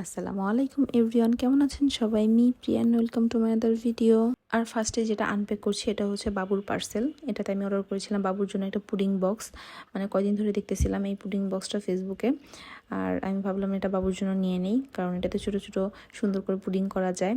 আসসালামু আলাইকুম এভরিওয়ান, কেমন আছেন সবাই? Priya and welcome to my other video. আর ফার্স্টে যেটা আনপ্যাক করছি এটা হচ্ছে বাবুর পার্সেল। এটাতে আমি অর্ডার করেছিলাম বাবুর জন্য একটা পুডিং বক্স। মানে কয়দিন ধরে দেখতেছিলাম এই পুডিং বক্সটা ফেসবুকে, আর আমি ভাবলাম এটা বাবুর জন্য নিয়ে নিই, কারণ এটাতে ছোটো ছোটো সুন্দর করে পুডিং করা যায়।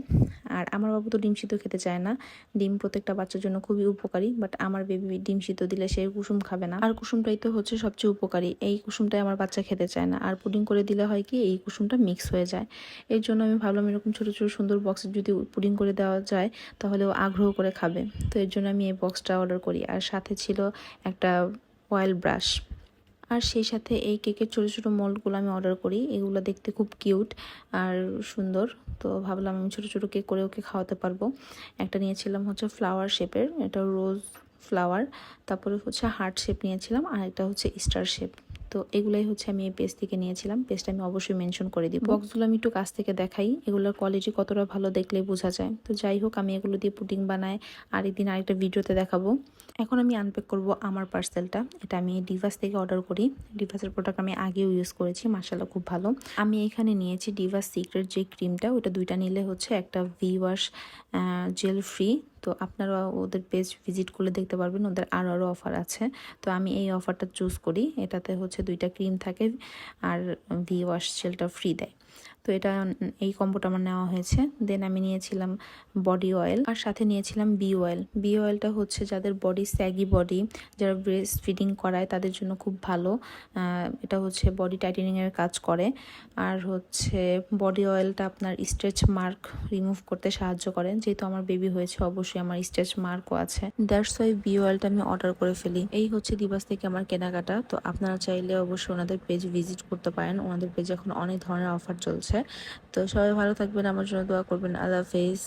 আর আমার বাবু তো ডিম সিদ্ধ খেতে চায় না। ডিম প্রত্যেকটা বাচ্চার জন্য খুবই উপকারী, বাট আমার বেবি ডিম সিদ্ধ দিলে সে কুসুম খাবে না। আর কুসুমটাই তো হচ্ছে সবচেয়ে উপকারী, এই কুসুমটাই আমার বাচ্চা খেতে চায় না। আর পুডিং করে দিলে হয় কি, এই কুসুমটা মিক্স হয়ে যায়। এর জন্য আমি ভাবলাম এরকম ছোটো ছোটো সুন্দর বক্সে যদি পুডিং করে দেওয়া যায় তাহলে ও আগ্রহ করে খাবে। তো এর জন্য আমি এই বক্সটা অর্ডার করি। আর সাথে ছিল একটা অয়েল ব্রাশ, আর সেই সাথে এই কেকের ছোটো ছোটো মোল্ডগুলো আমি অর্ডার করি। এগুলো দেখতে খুব কিউট আর সুন্দর। তো ভাবলাম আমি ছোটো ছোটো কেক করে ওকে খাওয়াতে পারবো। একটা নিয়েছিলাম হচ্ছে ফ্লাওয়ার শেপের, এটা রোজ ফ্লাওয়ার। তারপরে হচ্ছে হার্ট শেপ নিয়েছিলাম, আর একটা হচ্ছে স্টার শেপ। তো এগুলাই হচ্ছে আমি এই পেজ থেকে নিয়েছিলাম। পেজটা আমি অবশ্যই মেনশন করে দিব। বক্সগুলো আমি একটু কাছ থেকে দেখাই, এগুলোর কোয়ালিটি কতটা ভালো দেখলেই বোঝা যায়। তো যাই হোক, আমি এগুলো দিয়ে পুডিং বানাই আরেকদিন আরেকটা ভিডিওতে দেখাবো। এখন আমি আনপ্যাক করব আমার পার্সেলটা। এটা আমি ডিভাস থেকে অর্ডার করি। ডিভাসের প্রোডাক্ট আমি আগেও ইউজ করেছি, মাশাআল্লাহ খুব ভালো। আমি এখানে নিয়েছি ডিভাস সিক্রেট যে ক্রিমটা, ওটা দুইটা নিলে হচ্ছে একটা ভি ওয়াশ জেল ফ্রি। তো আপনারা ওদের পেজ ভিজিট করলে দেখতে পারবেন ওদের আরও অফার আছে। তো আমি এই অফারটা চুজ করি। এটাতে হচ্ছে দুইটা ক্রিম থাকে আর ভি ওয়াশ জেলটা ফ্রি দেয়। তো এটা এই কম্বোটা আমার নেওয়া হয়েছে। দেন আমি নিয়েছিলাম বডি অয়েল, আর সাথে নিয়েছিলাম বি অয়েল। বি অয়েলটা হচ্ছে যাদের বডি স্যাগি বডি, যারা ব্রেস্ট ফিডিং করায় তাদের জন্য খুব ভালো। এটা হচ্ছে বডি টাইটেনিংয়ের কাজ করে। আর হচ্ছে বডি অয়েলটা আপনার স্ট্রেচ মার্ক রিমুভ করতে সাহায্য করে। যেহেতু আমার বেবি হয়েছে, অবশ্যই আমার স্ট্রেচ মার্কও আছে। দ্যাটস ওয়াই বি অয়েলটা আমি অর্ডার করে ফেলি। এই হচ্ছে দিবাস থেকে আমার কেনাকাটা। তো আপনারা চাইলে অবশ্যই ওনাদের পেজ ভিজিট করতে পারেন। ওনাদের পেজে এখন অনেক ধরনের অফার চলছে। তো সবাই ভালো থাকবেন, আমার জন্য দোয়া করবেন। আল্লাহ হাফেজ।